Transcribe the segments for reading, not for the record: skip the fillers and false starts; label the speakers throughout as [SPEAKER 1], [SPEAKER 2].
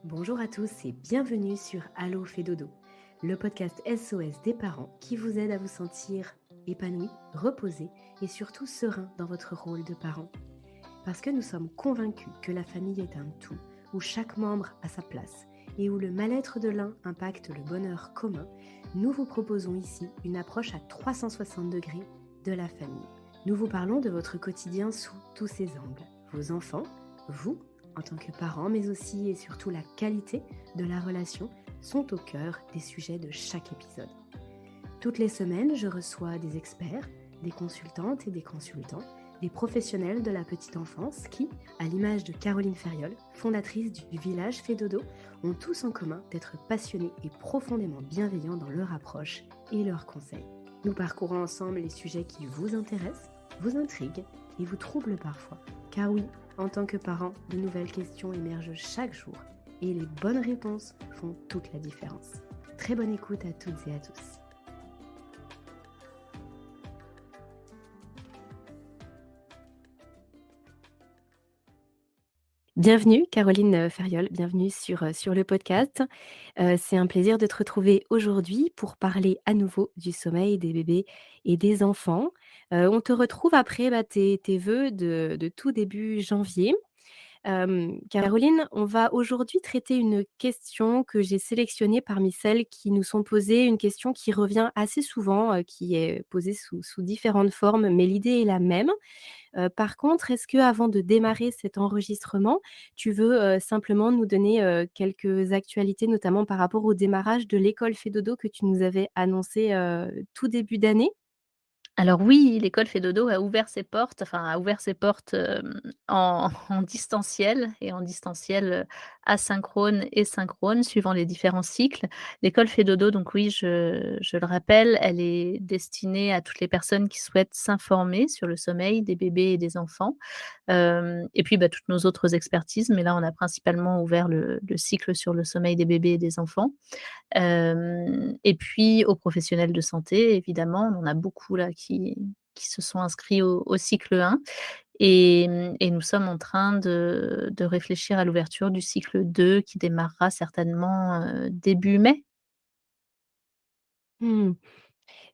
[SPEAKER 1] Bonjour à tous et bienvenue sur Allo fait dodo, le podcast SOS des parents qui vous aide à vous sentir épanoui, reposé et surtout serein dans votre rôle de parent. Parce que nous sommes convaincus que la famille est un tout, où chaque membre a sa place et où le mal-être de l'un impacte le bonheur commun, nous vous proposons ici une approche à 360 degrés de la famille. Nous vous parlons de votre quotidien sous tous ses angles. Vos enfants, vous, en tant que parents, mais aussi et surtout la qualité de la relation sont au cœur des sujets de chaque épisode. Toutes les semaines, je reçois des experts, des consultantes et des consultants, des professionnels de la petite enfance qui, à l'image de Caroline Ferriol, fondatrice du village Fait Dodo, ont tous en commun d'être passionnés et profondément bienveillants dans leur approche et leurs conseils. Nous parcourons ensemble les sujets qui vous intéressent, vous intriguent et vous troublent parfois. Car oui, en tant que parent, de nouvelles questions émergent chaque jour et les bonnes réponses font toute la différence. Très bonne écoute à toutes et à tous. Bienvenue Caroline Ferriol, bienvenue sur le podcast. C'est un plaisir de te retrouver aujourd'hui pour parler à nouveau du sommeil des bébés et des enfants. On te retrouve après, tes vœux de tout début janvier. Caroline, on va aujourd'hui traiter une question que j'ai sélectionnée parmi celles qui nous sont posées, une question qui revient assez souvent, qui est posée sous différentes formes, mais l'idée est la même. Par contre, est-ce qu'avant de démarrer cet enregistrement, tu veux, simplement nous donner, quelques actualités, notamment par rapport au démarrage de l'école Fedodo que tu nous avais annoncé, tout début d'année?
[SPEAKER 2] Alors oui, l'école fait dodo a ouvert ses portes, enfin a ouvert ses portes, en distanciel et en distanciel, asynchrone et synchrone suivant les différents cycles. L'école fait dodo donc oui, je le rappelle, elle est destinée à toutes les personnes qui souhaitent s'informer sur le sommeil des bébés et des enfants. Et puis, bah, toutes nos autres expertises, mais là, on a principalement ouvert le cycle sur le sommeil des bébés et des enfants. Et puis aux professionnels de santé, évidemment, on en a beaucoup là qui se sont inscrits au cycle 1 et nous sommes en train de réfléchir à l'ouverture du cycle 2 qui démarrera certainement, début mai.
[SPEAKER 1] Mmh.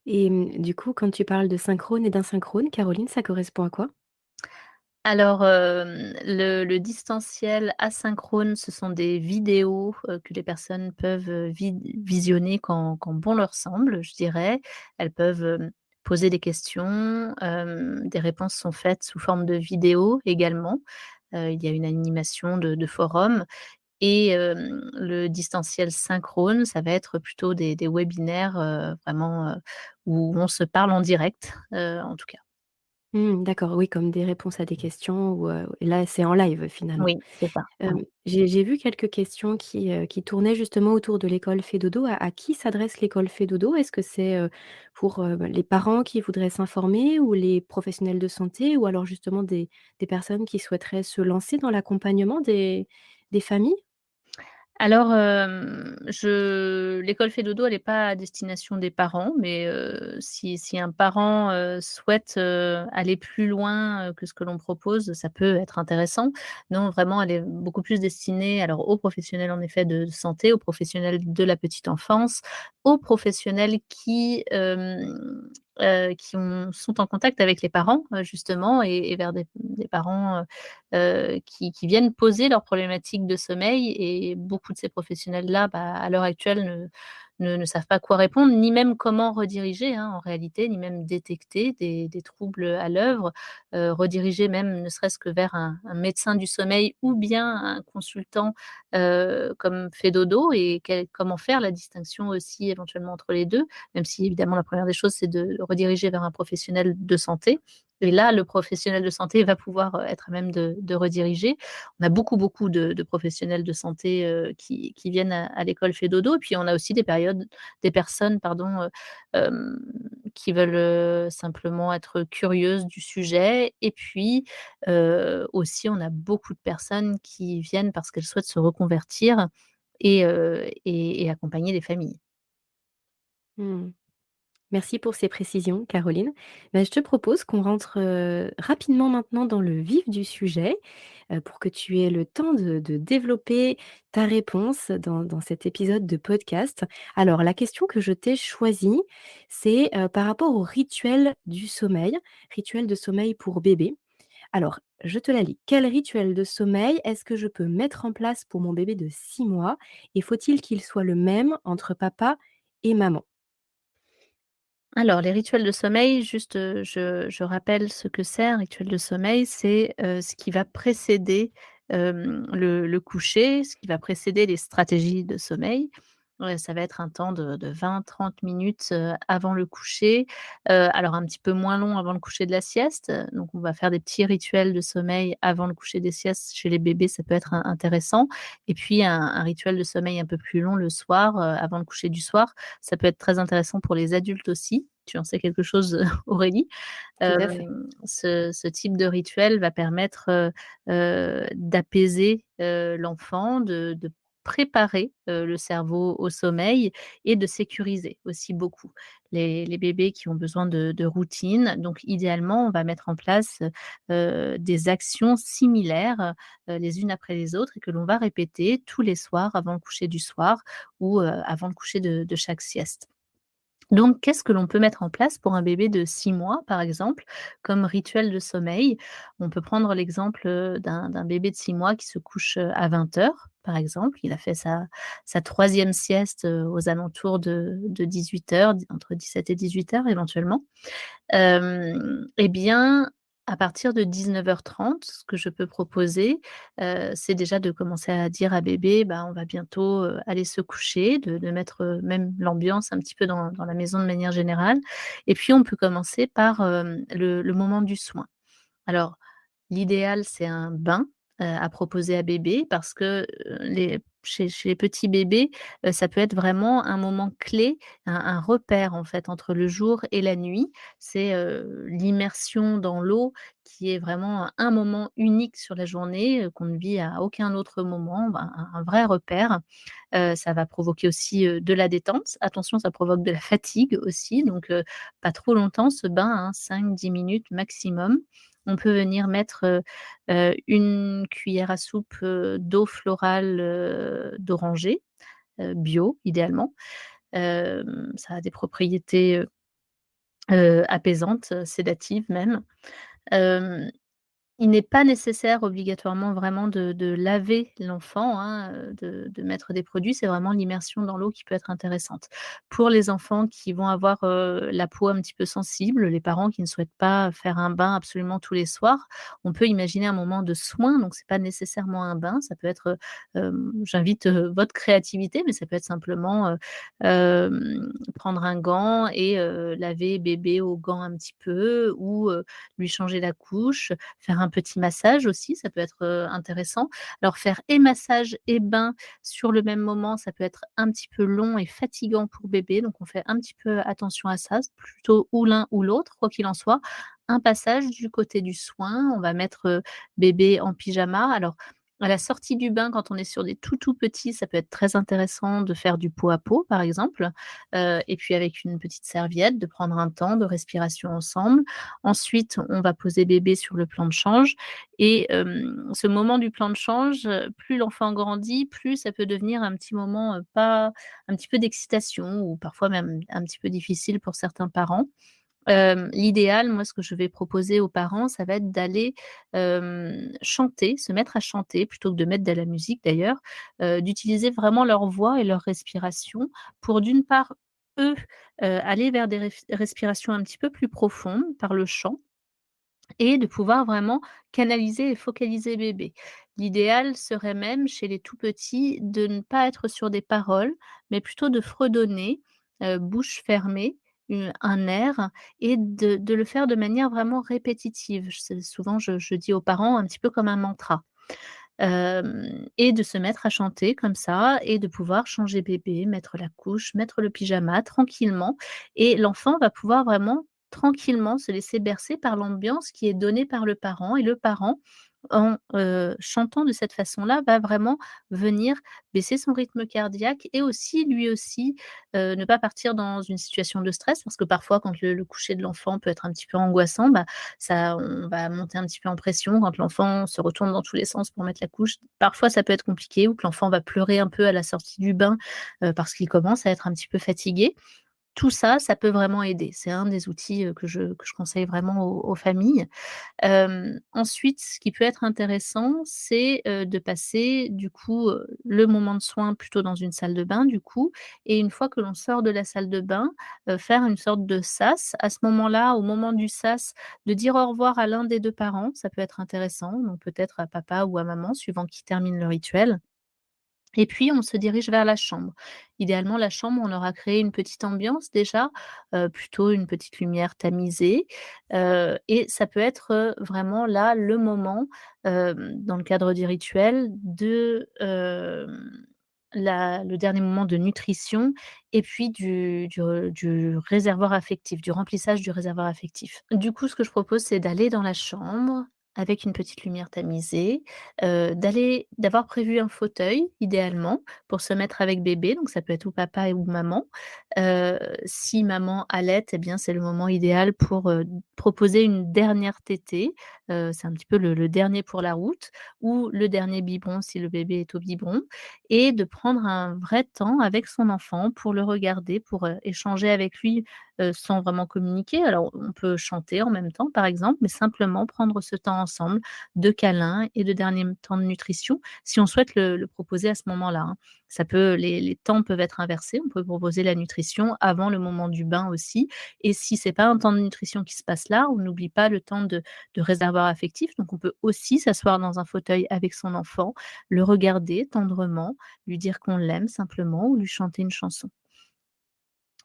[SPEAKER 1] Et du coup, quand tu parles de synchrone et d'insynchrone, Caroline, ça correspond à quoi?
[SPEAKER 2] Alors, le distanciel asynchrone, ce sont des vidéos, que les personnes peuvent, visionner quand bon leur semble, je dirais. Elles peuvent, poser des questions, des réponses sont faites sous forme de vidéo également. Il y a une animation de forum et le distanciel synchrone, ça va être plutôt des webinaires, vraiment, où on se parle en direct, en tout cas.
[SPEAKER 1] Mmh, d'accord, oui, comme des réponses à des questions ou, et là, c'est en live, finalement.
[SPEAKER 2] Oui, c'est ça.
[SPEAKER 1] J'ai vu quelques questions qui tournaient justement autour de l'école Fedodo. À qui s'adresse l'école Fedodo? Est-ce que c'est, pour, les parents qui voudraient s'informer ou les professionnels de santé ou alors justement des personnes qui souhaiteraient se lancer dans l'accompagnement des familles?
[SPEAKER 2] Alors, je l'école fait dodo, elle est pas à destination des parents, mais si un parent, souhaite, aller plus loin, que ce que l'on propose, ça peut être intéressant. Non, vraiment, elle est beaucoup plus destinée alors aux professionnels en effet de santé, aux professionnels de la petite enfance, aux professionnels qui sont en contact avec les parents, justement et vers des parents, qui viennent poser leurs problématiques de sommeil et beaucoup de ces professionnels-là, bah, à l'heure actuelle ne savent pas quoi répondre, ni même comment rediriger, hein, en réalité, ni même détecter des troubles à l'œuvre, rediriger même ne serait-ce que vers un médecin du sommeil ou bien un consultant, comme Fedodo et comment faire la distinction aussi éventuellement entre les 2, même si évidemment la première des choses, c'est de rediriger vers un professionnel de santé et là, le professionnel de santé va pouvoir, être à même de rediriger. On a beaucoup, beaucoup de professionnels de santé, qui viennent à l'école Fedodo. Puis on a aussi des personnes pardon, qui veulent, simplement être curieuses du sujet et puis, aussi on a beaucoup de personnes qui viennent parce qu'elles souhaitent se reconvertir et accompagner des familles.
[SPEAKER 1] Mmh. Merci pour ces précisions, Caroline. Je te propose qu'on rentre, rapidement maintenant dans le vif du sujet, pour que tu aies le temps de développer ta réponse dans cet épisode de podcast. Alors la question que je t'ai choisie, c'est, par rapport au rituel de sommeil pour bébé. Alors, je te la lis. Quel rituel de sommeil est-ce que je peux mettre en place pour mon bébé de 6 mois? Et faut-il qu'il soit le même entre papa et maman?
[SPEAKER 2] Alors les rituels de sommeil, juste, je rappelle ce que c'est un rituel de sommeil, c'est, ce qui va précéder, le coucher, ce qui va précéder les stratégies de sommeil. Ça va être un temps de 20-30 minutes, avant le coucher, alors un petit peu moins long avant le coucher de la sieste, donc on va faire des petits rituels de sommeil avant le coucher des siestes. Chez les bébés, ça peut être intéressant et puis un rituel de sommeil un peu plus long le soir, avant le coucher du soir. Ça peut être très intéressant pour les adultes aussi. Tu en sais quelque chose, Aurélie.
[SPEAKER 1] Tout à fait.
[SPEAKER 2] Ce type de rituel va permettre, d'apaiser, l'enfant, de préparer, le cerveau au sommeil et de sécuriser aussi beaucoup les bébés qui ont besoin de routine. Donc idéalement, on va mettre en place, des actions similaires, les unes après les autres et que l'on va répéter tous les soirs avant le coucher du soir ou, avant le coucher de chaque sieste. Donc, qu'est-ce que l'on peut mettre en place pour un bébé de 6 mois, par exemple, comme rituel de sommeil? On peut prendre l'exemple, d'un bébé de 6 mois qui se couche, à 20 heures, par exemple. Il a fait sa 3e sieste, aux alentours de 18 heures, entre 17 et 18 heures éventuellement. Et bien, à partir de 19h30, ce que je peux proposer, c'est déjà de commencer à dire à bébé: «Bah, on va bientôt, aller se coucher», de mettre, même l'ambiance un petit peu dans la maison de manière générale et puis on peut commencer par, le moment du soin. Alors, l'idéal, c'est un bain, à proposer à bébé parce que, chez les petits bébés, ça peut être vraiment un moment clé, un repère, en fait, entre le jour et la nuit. C'est, l'immersion dans l'eau qui est vraiment un moment unique sur la journée, qu'on ne vit à aucun autre moment, ben, un vrai repère. Ça va provoquer aussi, de la détente. Attention, ça provoque de la fatigue aussi, donc pas trop longtemps ce bain, hein, 5-10 minutes maximum. On peut venir mettre, 1 cuillère à soupe, d'eau florale, d'oranger, bio idéalement. Ça a des propriétés, apaisantes, sédatives même. Hem Il n'est pas nécessaire obligatoirement vraiment de laver l'enfant, hein, de mettre des produits. C'est vraiment l'immersion dans l'eau qui peut être intéressante. Pour les enfants qui vont avoir, la peau un petit peu sensible, les parents qui ne souhaitent pas faire un bain absolument tous les soirs, on peut imaginer un moment de soin, donc c'est pas nécessairement un bain, ça peut être, j'invite, votre créativité, mais ça peut être simplement, prendre un gant et laver bébé au gant un petit peu ou, lui changer la couche, faire un petit massage aussi, ça peut être, intéressant. Alors faire et massage et bain sur le même moment, ça peut être un petit peu long et fatigant pour bébé, donc on fait un petit peu attention à ça, c'est plutôt ou l'un ou l'autre, quoi qu'il en soit. Un passage du côté du soin, on va mettre, bébé en pyjama. Alors à la sortie du bain, quand on est sur des tout petits, ça peut être très intéressant de faire du pot à pot, par exemple, et puis avec une petite serviette, de prendre un temps de respiration ensemble. Ensuite, on va poser bébé sur le plan de change et ce moment du plan de change, plus l'enfant grandit, plus ça peut devenir un petit moment, pas un petit peu d'excitation ou parfois même un petit peu difficile pour certains parents. L'idéal, moi, ce que je vais proposer aux parents, ça va être d'aller, chanter, se mettre à chanter plutôt que de mettre de la musique d'ailleurs, d'utiliser vraiment leur voix et leur respiration pour d'une part, eux, aller vers des respirations un petit peu plus profondes par le chant et de pouvoir vraiment canaliser et focaliser bébé. L'idéal serait même chez les tout petits de ne pas être sur des paroles, mais plutôt de fredonner, bouche fermée, un air et de le faire de manière vraiment répétitive. Souvent je dis aux parents un petit peu comme un mantra. Et de se mettre à chanter comme ça et de pouvoir changer bébé, mettre la couche, mettre le pyjama tranquillement et l'enfant va pouvoir vraiment tranquillement se laisser bercer par l'ambiance qui est donnée par le parent et le parent en, chantant de cette façon-là, va vraiment venir baisser son rythme cardiaque et aussi, lui aussi, ne pas partir dans une situation de stress. Parce que parfois quand le coucher de l'enfant peut être un petit peu angoissant, bah, ça on va monter un petit peu en pression quand l'enfant se retourne dans tous les sens pour mettre la couche. Parfois ça peut être compliqué ou que l'enfant va pleurer un peu à la sortie du bain, parce qu'il commence à être un petit peu fatigué. Tout ça, ça peut vraiment aider. C'est un des outils, que je conseille vraiment aux familles. Ensuite, ce qui peut être intéressant, c'est, de passer du coup, le moment de soin plutôt dans une salle de bain du coup et une fois que l'on sort de la salle de bain, faire une sorte de sas. À ce moment-là, au moment du sas, de dire au revoir à l'un des 2 parents, ça peut être intéressant, donc peut-être à papa ou à maman suivant qui termine le rituel. Et puis on se dirige vers la chambre. Idéalement, la chambre, on aura créé une petite ambiance déjà, plutôt une petite lumière tamisée, et ça peut être, vraiment là, le moment, dans le cadre du rituel de, la le dernier moment de nutrition et puis du réservoir affectif, du remplissage du réservoir affectif. Du coup, ce que je propose, c'est d'aller dans la chambre avec une petite lumière tamisée, d'avoir prévu un fauteuil idéalement pour se mettre avec bébé, donc ça peut être ou papa ou maman. Si maman allaite et bien, c'est le moment idéal pour, proposer une dernière tétée, c'est un petit peu le dernier pour la route ou le dernier biberon si le bébé est au biberon et de prendre un vrai temps avec son enfant pour le regarder, pour, échanger avec lui, sans vraiment communiquer. Alors on peut chanter en même temps par exemple, mais simplement prendre ce temps ensemble de câlin et de dernier temps de nutrition, si on souhaite le proposer à ce moment-là, hein. Ça peut les temps peuvent être inversés, on peut proposer la nutrition avant le moment du bain aussi et si c'est pas un temps de nutrition qui se passe là, on n'oublie pas le temps de réservoir affectif, donc on peut aussi s'asseoir dans un fauteuil avec son enfant, le regarder tendrement, lui dire qu'on l'aime simplement ou lui chanter une chanson.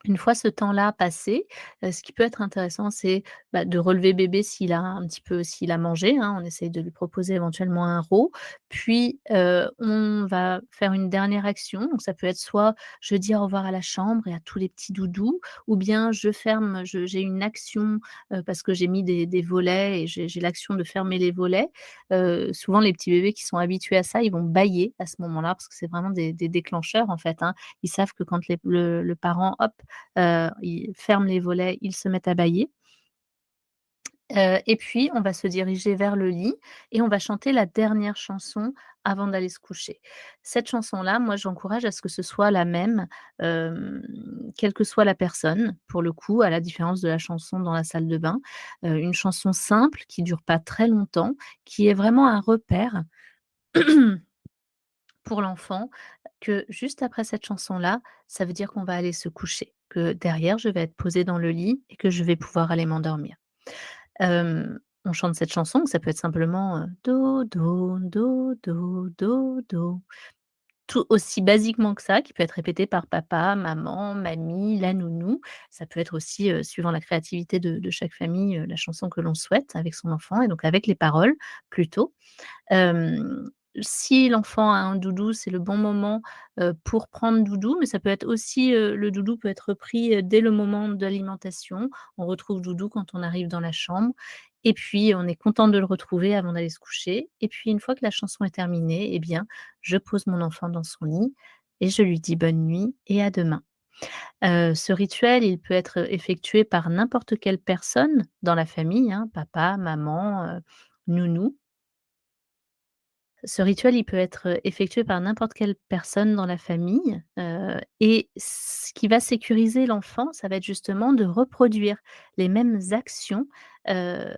[SPEAKER 2] Une fois ce temps-là passé, ce qui peut être intéressant, c'est, bah, de relever bébé s'il a mangé, hein. On essaye de lui proposer éventuellement un RO. Puis, on va faire une dernière action. Donc ça peut être soit je dis au revoir à la chambre et à tous les petits doudous ou bien j'ai une action, parce que j'ai mis des volets et j'ai l'action de fermer les volets. Souvent les petits bébés qui sont habitués à ça, ils vont bâiller à ce moment-là parce que c'est vraiment des déclencheurs en fait, hein. Ils savent que quand le parent, hop, ils ferment les volets, ils se mettent à bâiller, et puis on va se diriger vers le lit et on va chanter la dernière chanson avant d'aller se coucher. Cette chanson-là, moi, j'encourage à ce que ce soit la même, quelle que soit la personne, pour le coup, à la différence de la chanson dans la salle de bain. Une chanson simple qui dure pas très longtemps, qui est vraiment un repère pour l'enfant que juste après cette chanson-là, ça veut dire qu'on va aller se coucher, que derrière je vais être posée dans le lit et que je vais pouvoir aller m'endormir. On chante cette chanson, ça peut être simplement, do do, do do, do do. Tout aussi basiquement que ça, qui peut être répété par papa, maman, mamie, la nounou. Ça peut être aussi, suivant la créativité de chaque famille, la chanson que l'on souhaite avec son enfant et donc avec les paroles plutôt. Hem, si l'enfant a un doudou, c'est le bon moment, pour prendre doudou, mais ça peut être aussi, le doudou peut être pris, dès le moment de l'alimentation. On retrouve doudou quand on arrive dans la chambre et puis on est content de le retrouver avant d'aller se coucher et puis une fois que la chanson est terminée, eh bien, je pose mon enfant dans son lit et je lui dis: «Bonne nuit et à demain». Ce rituel, il peut être effectué par n'importe quelle personne dans la famille, hein, papa, maman, nounou. Ce rituel, il peut être, effectué par n'importe quelle personne dans la famille, et ce qui va sécuriser l'enfant, ça va être justement de reproduire les mêmes actions, hem,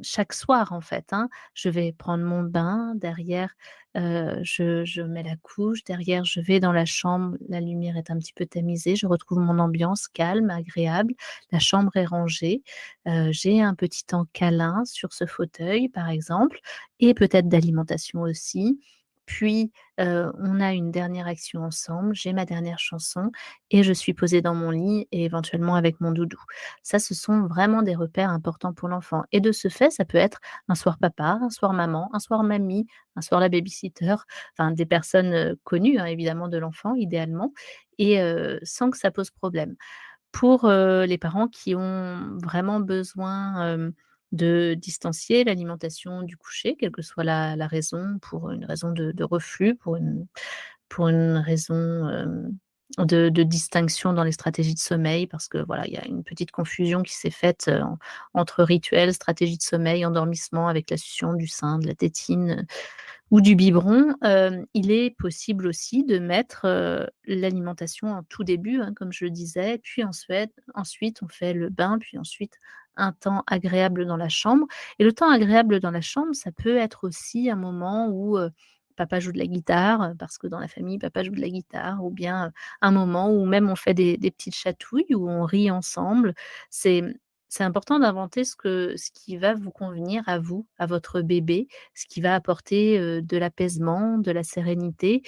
[SPEAKER 2] chaque soir, en fait, hein. Je vais prendre mon bain, derrière, je mets la couche, derrière je vais dans la chambre, la lumière est un petit peu tamisée, je retrouve mon ambiance calme, agréable, la chambre est rangée, j'ai un petit temps câlin sur ce fauteuil, par exemple et peut-être d'alimentation aussi. Puis, on a une dernière action ensemble, j'ai ma dernière chanson et je suis posée dans mon lit et éventuellement avec mon doudou. Ça, ce sont vraiment des repères importants pour l'enfant et de ce fait, ça peut être un soir papa, un soir maman, un soir mamie, un soir la baby-sitter, enfin des personnes, connues, hein, évidemment de l'enfant idéalement et sans que ça pose problème. Pour, les parents qui ont vraiment besoin, de distancier l'alimentation du coucher, quelle que soit la raison, pour une raison de reflux, pour une raison, de distinction dans les stratégies de sommeil parce que voilà, il y a une petite confusion qui s'est faite, entre rituels, stratégies de sommeil, endormissement avec la succion du sein, de la tétine, ou du biberon. Il est possible aussi de mettre, l'alimentation en tout début, hein, comme je le disais, puis ensuite on fait le bain, puis ensuite un temps agréable dans la chambre et le temps agréable dans la chambre, ça peut être aussi un moment où, papa joue de la guitare, parce que dans la famille, papa joue de la guitare ou bien, un moment où même on fait des petites chatouilles, où on rit ensemble. C'est c'est important d'inventer ce qui va vous convenir à vous, à votre bébé, ce qui va apporter, de l'apaisement, de la sérénité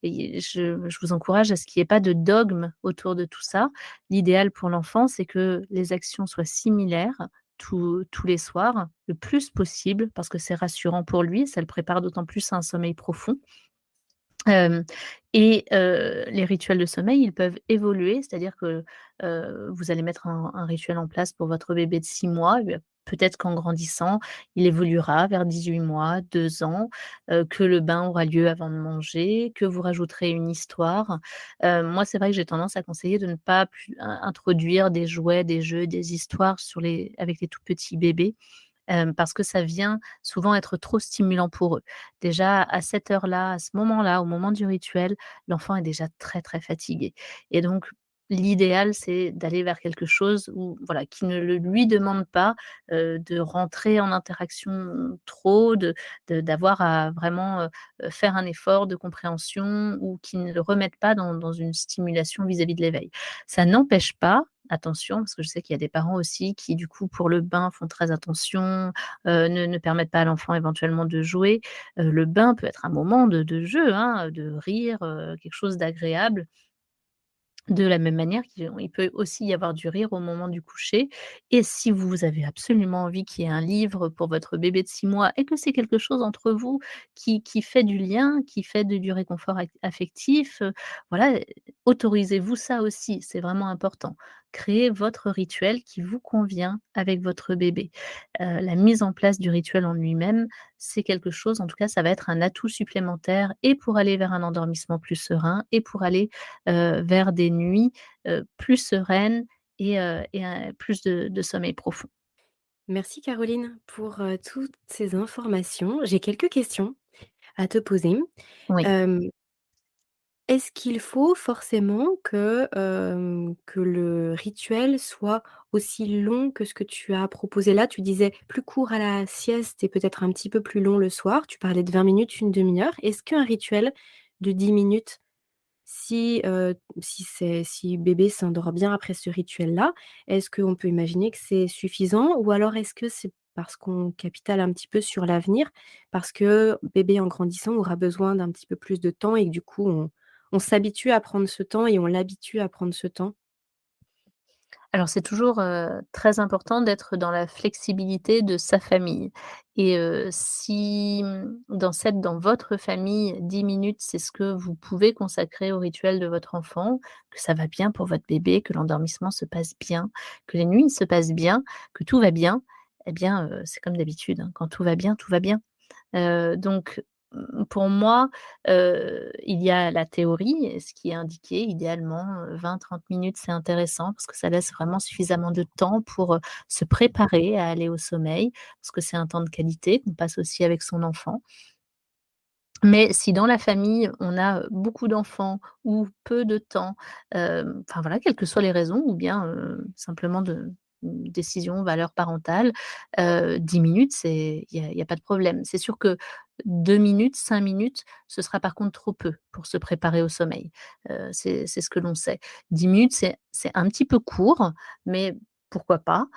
[SPEAKER 2] et je vous encourage à ce qu'il y ait pas de dogme autour de tout ça. L'idéal pour l'enfant, c'est que les actions soient similaires tous les soirs, le plus possible, parce que c'est rassurant pour lui, ça le prépare d'autant plus à un sommeil profond. Hem Les rituels de sommeil, ils peuvent évoluer, c'est-à-dire que, vous allez mettre un rituel en place pour votre bébé de 6 mois et peut-être qu'en grandissant, il évoluera vers 18 mois, 2 ans, que le bain aura lieu avant de manger, que vous rajouterez une histoire. Moi, c'est vrai que j'ai tendance à conseiller de ne pas plus in introduire des jouets, des jeux, des histoires avec les tout petits bébés. Parce que ça vient souvent être trop stimulant pour eux. Déjà à cette heure-là, à ce moment-là, au moment du rituel, l'enfant est déjà très, très fatigué et donc l'idéal, c'est d'aller vers quelque chose où voilà, qui ne le lui demande pas, de rentrer en interaction trop, d'avoir à vraiment, faire un effort de compréhension ou qui ne le remette pas dans une stimulation vis-à-vis de l'éveil. Ça n'empêche pas, attention, parce que je sais qu'il y a des parents aussi qui, du coup, pour le bain, font très attention, ne permettent pas à l'enfant éventuellement de jouer. Le bain peut être un moment de jeu, hein, de rire, quelque chose d'agréable. De la même manière qu'il peut aussi y avoir du rire au moment du coucher et si vous avez absolument envie qu'il y ait un livre pour votre bébé de 6 mois et que c'est quelque chose entre vous qui fait du lien, qui fait de du réconfort affectif, voilà, autorisez-vous ça aussi, c'est vraiment important. Créez votre rituel qui vous convient avec votre bébé. La mise en place du rituel en lui-même, c'est quelque chose en tout cas, ça va être un atout supplémentaire et pour aller vers un endormissement plus serein et pour aller vers des nuits, plus sereines et plus de sommeil profond.
[SPEAKER 1] Merci Caroline pour, toutes ces informations. J'ai quelques questions à te poser.
[SPEAKER 2] Oui.
[SPEAKER 1] Hem, Est-ce qu'il faut forcément que le rituel soit aussi long que ce que tu as proposé là? Tu disais plus court à la sieste et peut-être un petit peu plus long le soir. Tu parlais de 20 minutes, une demi heure. Est-ce qu'un rituel de 10 minutes, si bébé s'endort bien après ce rituel-là, est-ce qu'on peut imaginer que c'est suffisant? Ou alors est-ce que c'est parce qu'on capitale un petit peu sur l'avenir? Parce que bébé en grandissant aura besoin d'un petit peu plus de temps et que du coup on s'habitue à prendre ce temps et on l'habitue à prendre ce temps?
[SPEAKER 2] Alors c'est toujours, très important d'être dans la flexibilité de sa famille et si, dans votre famille, 10 minutes, c'est ce que vous pouvez consacrer au rituel de votre enfant, que ça va bien pour votre bébé, que l'endormissement se passe bien, que les nuits se passent bien, que tout va bien, eh bien, c'est comme d'habitude, hein, quand tout va bien, tout va bien. Donc, pour moi, il y a la théorie et ce qui est indiqué idéalement, 20-30 minutes, c'est intéressant parce que ça laisse vraiment suffisamment de temps pour, se préparer à aller au sommeil, parce que c'est un temps de qualité qu'on passe aussi avec son enfant. Mais si dans la famille, on a, beaucoup d'enfants ou peu de temps, enfin voilà, quelles que soient les raisons ou bien, simplement une décision, valeur parentale, 10 minutes, il y a pas de problème. C'est sûr que 2 minutes, 5 minutes, ce sera par contre trop peu pour se préparer au sommeil. C'est ce que l'on sait. 10 minutes, c'est un petit peu court, mais pourquoi pas?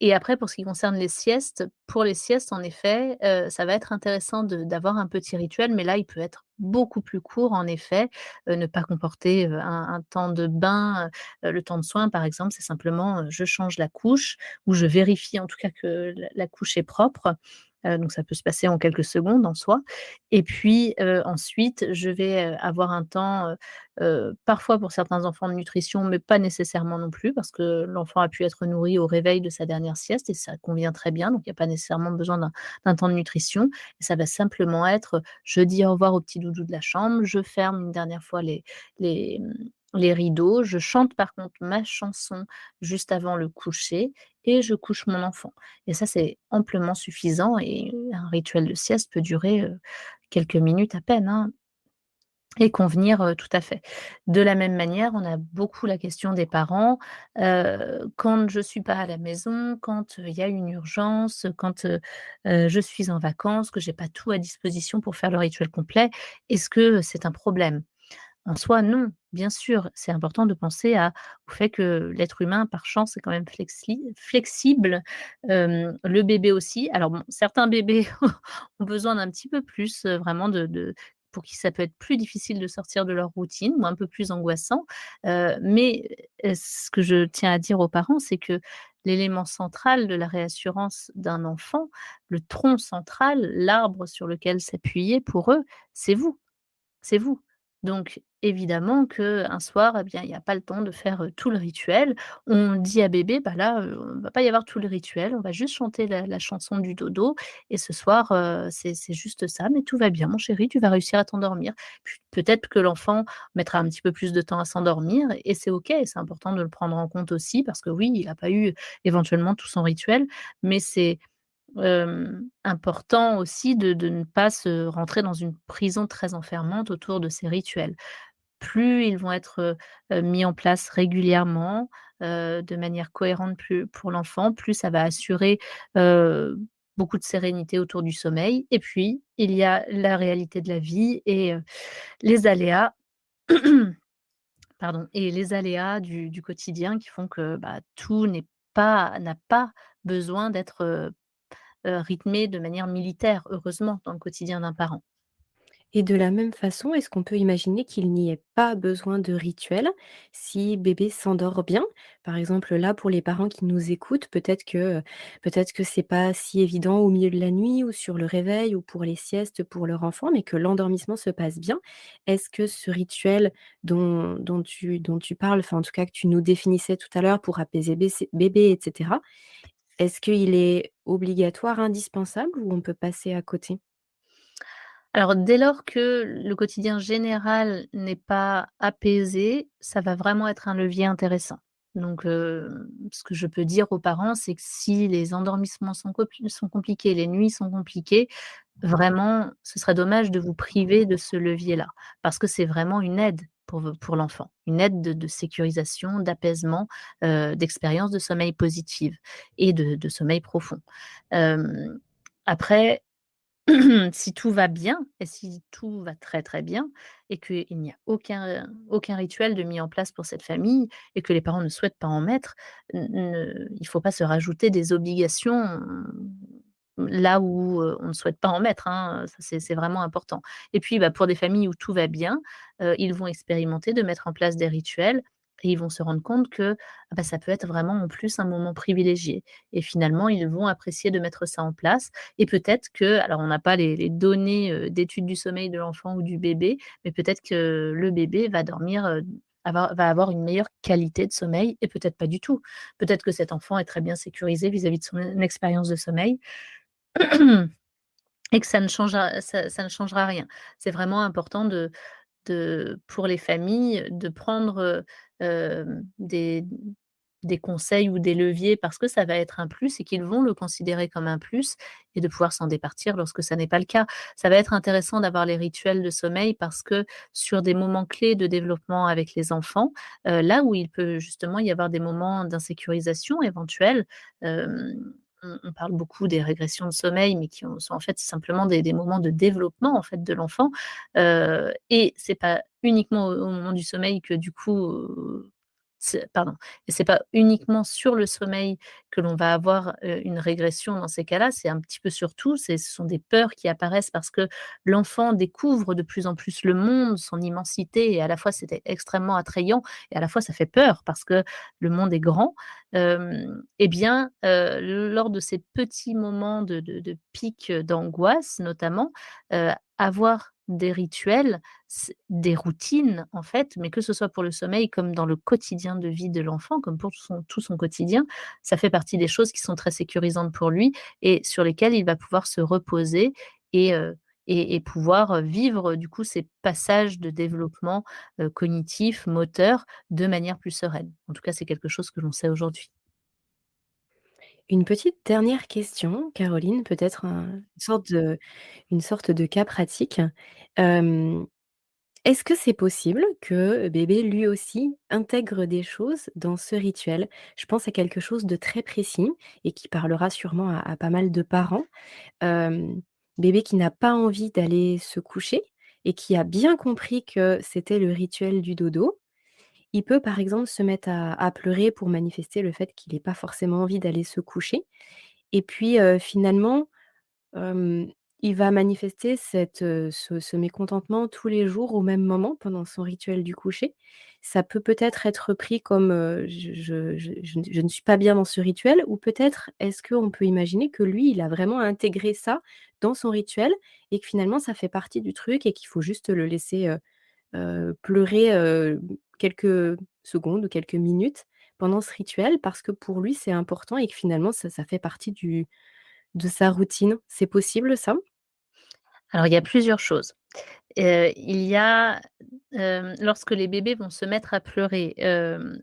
[SPEAKER 2] Et après pour ce qui concerne les siestes, pour les siestes en effet, ça va être intéressant d'avoir un petit rituel, mais là, il peut être beaucoup plus court en effet, ne pas comporter, un temps de bain, le temps de soin par exemple, c'est simplement, je change la couche ou je vérifie en tout cas que la couche est propre. Donc ça peut se passer en quelques secondes en soi et puis, ensuite je vais, avoir un temps, parfois pour certains enfants de nutrition, mais pas nécessairement non plus parce que l'enfant a pu être nourri au réveil de sa dernière sieste et ça convient très bien, donc il y a pas nécessairement besoin d'un temps de nutrition et ça va simplement être, je dis au revoir au petit doudou de la chambre, je ferme une dernière fois les, les rideaux, je chante par contre ma chanson juste avant le coucher et je couche mon enfant et ça, c'est amplement suffisant et un rituel de sieste peut durer, quelques minutes à peine, hein. Et convenir, tout à fait. De la même manière, on a beaucoup la question des parents, quand je suis pas à la maison, quand, il y a une urgence, quand, je suis en vacances, que j'ai pas tout à disposition pour faire le rituel complet, est-ce que c'est un problème? En soi, non. Bien sûr, c'est important de penser au fait que l'être humain, par chance, est quand même flexible, le bébé aussi. Alors bon, certains bébés ont besoin d'un petit peu plus, vraiment pour qui ça peut être plus difficile de sortir de leur routine ou un peu plus angoissant, mais ce que je tiens à dire aux parents, c'est que l'élément central de la réassurance d'un enfant, le tronc central, l'arbre sur lequel s'appuyer pour eux, c'est vous. C'est vous. Donc évidemment qu'un soir, eh bien, il y a pas le temps de faire, tout le rituel. On dit à bébé: «Bah, là, on va pas y avoir tout le rituel, on va juste chanter la chanson du dodo et ce soir, c'est juste ça, mais tout va bien mon chéri, tu vas réussir à t'endormir». Puis peut-être que l'enfant mettra un petit peu plus de temps à s'endormir et c'est OK et c'est important de le prendre en compte aussi parce que oui, il a pas eu éventuellement tout son rituel, mais c'est important aussi de ne pas se rentrer dans une prison très enfermante autour de ces rituels. Plus ils vont être, mis en place régulièrement, de manière cohérente plus pour l'enfant, plus ça va assurer, heu, beaucoup de sérénité autour du sommeil et puis il y a la réalité de la vie et les aléas pardon et les aléas du quotidien qui font que, bah, tout n'a pas besoin d'être, rythmé de manière militaire, heureusement, dans le quotidien d'un parent.
[SPEAKER 1] Et de la même façon, est-ce qu'on peut imaginer qu'il n'y ait pas besoin de rituel si bébé s'endort bien? Par exemple, là, pour les parents qui nous écoutent, peut-être que c'est pas si évident au milieu de la nuit ou sur le réveil ou pour les siestes pour leur enfant, mais que l'endormissement se passe bien. Est-ce que ce rituel dont tu parles, enfin, en tout cas, que tu nous définissais tout à l'heure pour apaiser bébé et cetera, est-ce qu'il est obligatoire, indispensable ou on peut passer à côté?
[SPEAKER 2] Alors dès lors que le quotidien général n'est pas apaisé, ça va vraiment être un levier intéressant. Donc ce que je peux dire aux parents, c'est que si les endormissements sont compliqués, les nuits sont compliquées, vraiment, ce serait dommage de vous priver de ce levier-là. Parce que c'est vraiment une aide pour l'enfant, une aide de sécurisation, d'apaisement, d'expérience de sommeil positive et de sommeil profond. Hem, Après si tout va bien et si tout va très, très bien et qu'il n'y a aucun rituel de mis en place pour cette famille et que les parents ne souhaitent pas en mettre, il ne faut pas se rajouter des obligations, là où, on ne souhaite pas en mettre, hein, ça c'est vraiment important. Et puis, bah, pour des familles où tout va bien, ils vont expérimenter de mettre en place des rituels et ils vont se rendre compte que, ah bah, ça peut être vraiment en plus un moment privilégié et finalement ils vont apprécier de mettre ça en place et peut-être que alors on n'a pas les données, d'études du sommeil de l'enfant ou du bébé, mais peut-être que le bébé va dormir, va avoir une meilleure qualité de sommeil et peut-être pas du tout. Peut-être que cet enfant est très bien sécurisé vis-à-vis de son expérience de sommeil et que ça ne changera rien. C'est vraiment important pour les familles de prendre, des conseils ou des leviers parce que ça va être un plus et qu'ils vont le considérer comme un plus et de pouvoir s'en départir lorsque ça n'est pas le cas. Ça va être intéressant d'avoir les rituels de sommeil parce que sur des moments clés de développement avec les enfants, là où il peut justement y avoir des moments d'insécurisation éventuels, on parle beaucoup des régressions de sommeil, mais qui sont en fait simplement des moments de développement en fait de l'enfant, et c'est pas uniquement au moment du sommeil que du coup, Pardon, et c'est pas uniquement sur le sommeil que l'on va avoir, une régression dans ces cas-là, c'est un petit peu sur tout. Ce sont des peurs qui apparaissent parce que l'enfant découvre de plus en plus le monde, son immensité, et à la fois c'est extrêmement attrayant et à la fois ça fait peur parce que le monde est grand. Et bien, lors de ces petits moments de pic d'angoisse notamment, avoir des rituels, des routines en fait, mais que ce soit pour le sommeil comme dans le quotidien de vie de l'enfant, comme pour tout son quotidien, ça fait partie des choses qui sont très sécurisantes pour lui et sur lesquelles il va pouvoir se reposer et pouvoir, vivre du coup ces passages de développement, cognitif, moteur, de manière plus sereine. En tout cas, c'est quelque chose que l'on sait aujourd'hui.
[SPEAKER 1] Une petite dernière question, Caroline, peut-être une sorte de cas pratique. Hem, Est-ce que c'est possible que bébé, lui aussi, intègre des choses dans ce rituel? Je pense à quelque chose de très précis et qui parlera sûrement à pas mal de parents. Hem, Bébé qui n'a pas envie d'aller se coucher et qui a bien compris que c'était le rituel du dodo. Il peut, par exemple, se mettre à pleurer pour manifester le fait qu'il ait pas forcément envie d'aller se coucher et puis, finalement, Hem, il va manifester ce mécontentement tous les jours au même moment pendant son rituel du coucher. Ça peut peut-être être pris comme, je ne suis pas bien dans ce rituel ou peut-être est-ce qu'on peut imaginer que lui, il a vraiment intégré ça dans son rituel et que finalement ça fait partie du truc et qu'il faut juste le laisser, pleurer, quelques secondes ou quelques minutes pendant ce rituel parce que pour lui c'est important et que finalement ça fait partie du de sa routine, c'est possible ça?
[SPEAKER 2] Alors il y a plusieurs choses. Il y a, lorsque les bébés vont se mettre à pleurer,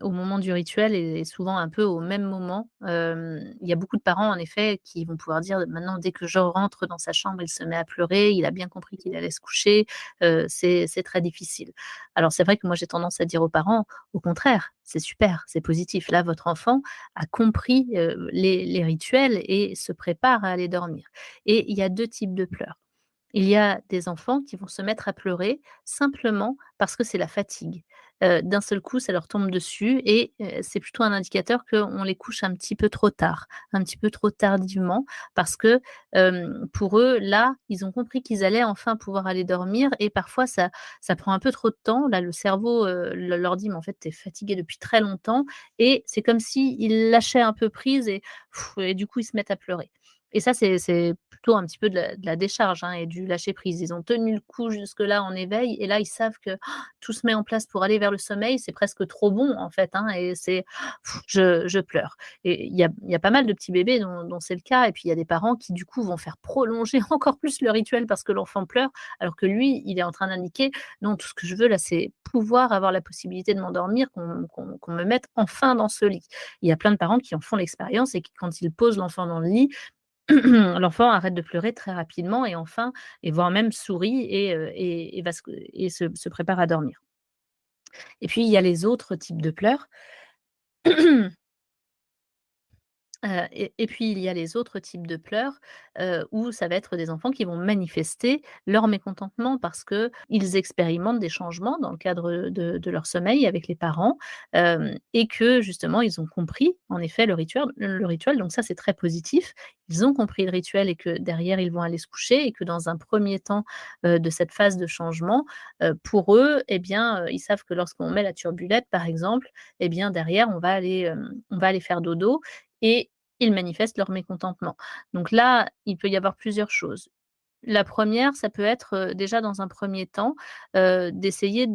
[SPEAKER 2] au moment du rituel et souvent un peu au même moment, il y a beaucoup de parents en effet qui vont pouvoir dire: «Maintenant dès que je rentre dans sa chambre, il se met à pleurer, il a bien compris qu'il allait se coucher, c'est très difficile». Alors c'est vrai que moi j'ai tendance à dire aux parents: «Au contraire, c'est super, c'est positif. Là votre enfant a compris, les rituels et se prépare à aller dormir». Et il y a 2 types de pleurs. Il y a des enfants qui vont se mettre à pleurer simplement parce que c'est la fatigue. D'un seul coup, ça leur tombe dessus et c'est plutôt un indicateur qu'on les couche un petit peu trop tard, un petit peu trop tardivement parce que, pour eux, là, ils ont compris qu'ils allaient enfin pouvoir aller dormir et parfois ça prend un peu trop de temps. Là, le cerveau, leur dit: «Mais en fait, tu es fatigué depuis très longtemps» et c'est comme s'ils lâchaient un peu prise et du coup, ils se mettent à pleurer. Et ça, c'est plutôt un petit peu de la décharge, hein, et du lâcher prise. Ils ont tenu le coup jusque-là en éveil et là, ils savent que tout se met en place pour aller vers le sommeil. C'est presque trop bon, en fait, hein, et c'est: Je pleure. Et il y a pas mal de petits bébés dont c'est le cas et puis il y a des parents qui, du coup, vont faire prolonger encore plus le rituel parce que l'enfant pleure, alors que lui, il est en train d'indiquer: «Non, tout ce que je veux là, c'est pouvoir avoir la possibilité de m'endormir, qu'on me mette enfin dans ce lit». Il y a plein de parents qui en font l'expérience et qui, quand ils posent l'enfant dans le lit, l'enfant arrête de pleurer très rapidement et voire même sourit et va se prépare à dormir. Et puis il y a les autres types de pleurs. Et puis il y a les autres types de pleurs, où ça va être des enfants qui vont manifester leur mécontentement parce qu'ils expérimentent des changements dans le cadre de leur sommeil avec les parents, et que justement ils ont compris en effet le rituel, donc ça c'est très positif. Ils ont compris le rituel et que derrière ils vont aller se coucher et que dans un premier temps, de cette phase de changement, pour eux et bien, ils savent que lorsqu'on met la turbulette par exemple et bien derrière on va aller faire dodo et ils manifestent leur mécontentement. Donc là, il peut y avoir plusieurs choses. La première, ça peut être, déjà dans un premier temps, d'essayer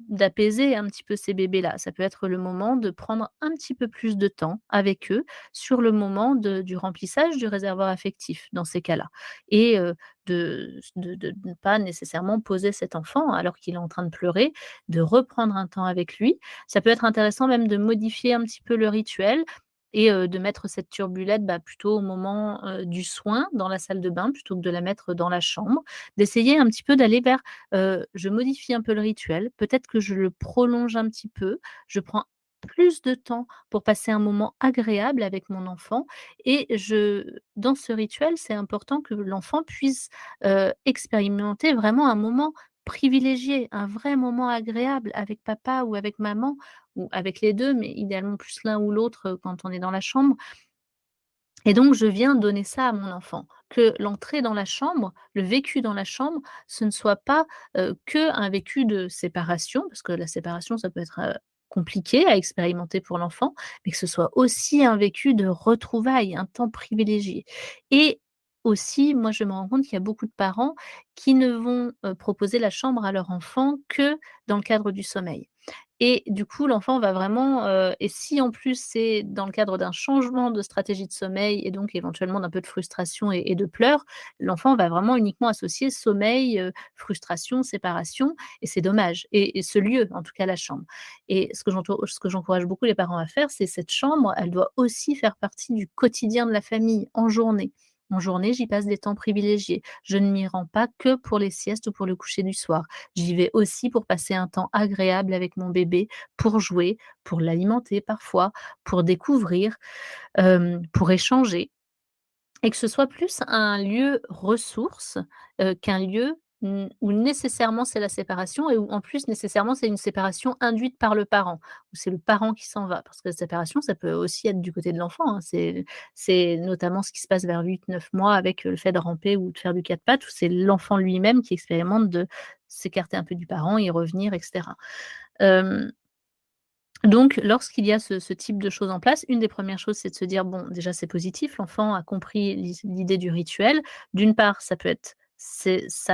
[SPEAKER 2] d'apaiser un petit peu ces bébés-là. Ça peut être le moment de prendre un petit peu plus de temps avec eux sur le moment du remplissage du réservoir affectif dans ces cas-là et de ne pas nécessairement poser cet enfant alors qu'il est en train de pleurer, de reprendre un temps avec lui. Ça peut être intéressant même de modifier un petit peu le rituel et de mettre cette turbulette, bah, plutôt au moment, du soin dans la salle de bain plutôt que de la mettre dans la chambre. D'essayer un petit peu d'aller vers, je modifie un peu le rituel, peut-être que je le prolonge un petit peu, je prends plus de temps pour passer un moment agréable avec mon enfant et dans ce rituel, c'est important que l'enfant puisse, expérimenter vraiment un moment privilégié, un vrai moment agréable avec papa ou avec maman ou avec les 2, mais idéalement plus l'un ou l'autre, quand on est dans la chambre. Et donc je viens donner ça à mon enfant, que l'entrée dans la chambre, le vécu dans la chambre, ce ne soit pas, qu'un vécu de séparation, parce que la séparation, ça peut être, compliqué à expérimenter pour l'enfant, mais que ce soit aussi un vécu de retrouvailles, un temps privilégié. Et aussi, moi, je me rends compte qu'il y a beaucoup de parents qui ne vont, proposer la chambre à leur enfant que dans le cadre du sommeil. Et du coup, l'enfant va vraiment, et si en plus c'est dans le cadre d'un changement de stratégie de sommeil et donc éventuellement d'un peu de frustration et de pleurs, l'enfant va vraiment uniquement associer sommeil, frustration, séparation et c'est dommage et ce lieu, en tout cas la chambre. Et ce que j'encourage beaucoup les parents à faire, c'est cette chambre, elle doit aussi faire partie du quotidien de la famille en journée. En journée, j'y passe des temps privilégiés. Je ne m'y rends pas que pour les siestes ou pour le coucher du soir. J'y vais aussi pour passer un temps agréable avec mon bébé, pour jouer, pour l'alimenter parfois, pour découvrir, pour échanger et que ce soit plus un lieu ressource, qu'un lieu, où nécessairement c'est la séparation et où en plus nécessairement c'est une séparation induite par le parent, où c'est le parent qui s'en va. Parce que la séparation, ça peut aussi être du côté de l'enfant, hein. C'est notamment ce qui se passe vers 8-9 mois avec, le fait de ramper ou de faire du 4 pattes, où c'est l'enfant lui-même qui expérimente de s'écarter un peu du parent, y revenir et cetera. Hem Donc, lorsqu'il y a ce type de choses en place, une des premières choses, c'est de se dire: «Bon, déjà, c'est positif, l'enfant a compris l'idée du rituel». D'une part, ça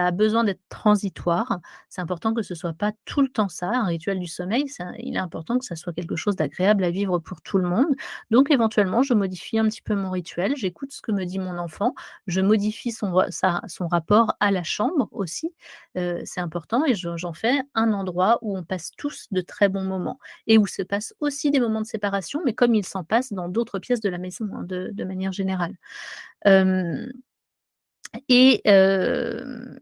[SPEAKER 2] a besoin d'être transitoire. C'est important que ce soit pas tout le temps ça, un rituel du sommeil, il est important que ça soit quelque chose d'agréable à vivre pour tout le monde. Donc éventuellement, je modifie un petit peu mon rituel, j'écoute ce que me dit mon enfant, je modifie son rapport à la chambre aussi, c'est important et j'en fais un endroit où on passe tous de très bons moments et où se passent aussi des moments de séparation, mais comme il s'en passe dans d'autres pièces de la maison, hein, de manière générale. Hem et hem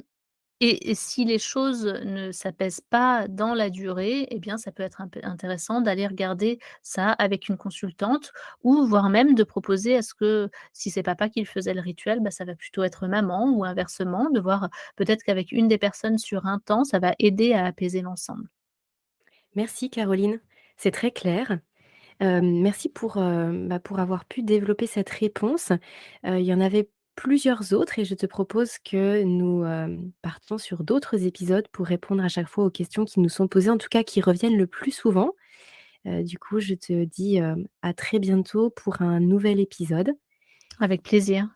[SPEAKER 2] et si les choses ne s'apaisent pas dans la durée, eh bien, ça peut être un peu intéressant d'aller regarder ça avec une consultante ou voire même de proposer à ce que, si c'est papa qui le faisait le rituel, bah, ça va plutôt être maman ou inversement, de voir peut-être qu'avec une des personnes sur un temps, ça va aider à apaiser l'ensemble.
[SPEAKER 1] Merci Caroline, c'est très clair. Merci pour avoir pu développer cette réponse. Il y en avait plusieurs autres et je te propose que nous, partons sur d'autres épisodes pour répondre à chaque fois aux questions qui nous sont posées, en tout cas qui reviennent le plus souvent. Du coup, je te dis, à très bientôt pour un nouvel épisode.
[SPEAKER 2] Avec plaisir.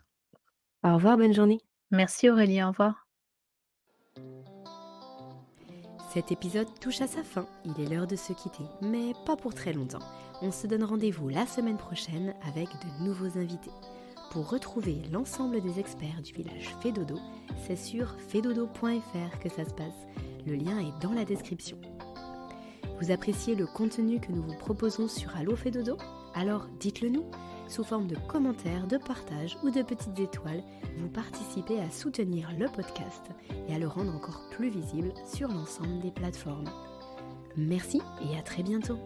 [SPEAKER 1] Au revoir, bonne journée.
[SPEAKER 2] Merci Aurélie, au revoir.
[SPEAKER 1] Cet épisode touche à sa fin, il est l'heure de se quitter, mais pas pour très longtemps. On se donne rendez-vous la semaine prochaine avec de nouveaux invités. Pour retrouver l'ensemble des experts du village Fédodo, c'est sur fedodo.fr que ça se passe. Le lien est dans la description. Vous appréciez le contenu que nous vous proposons sur Allo Fédodo? Alors dites-le nous. Sous forme de commentaires, de partages ou de petites étoiles, vous participez à soutenir le podcast et à le rendre encore plus visible sur l'ensemble des plateformes. Merci et à très bientôt.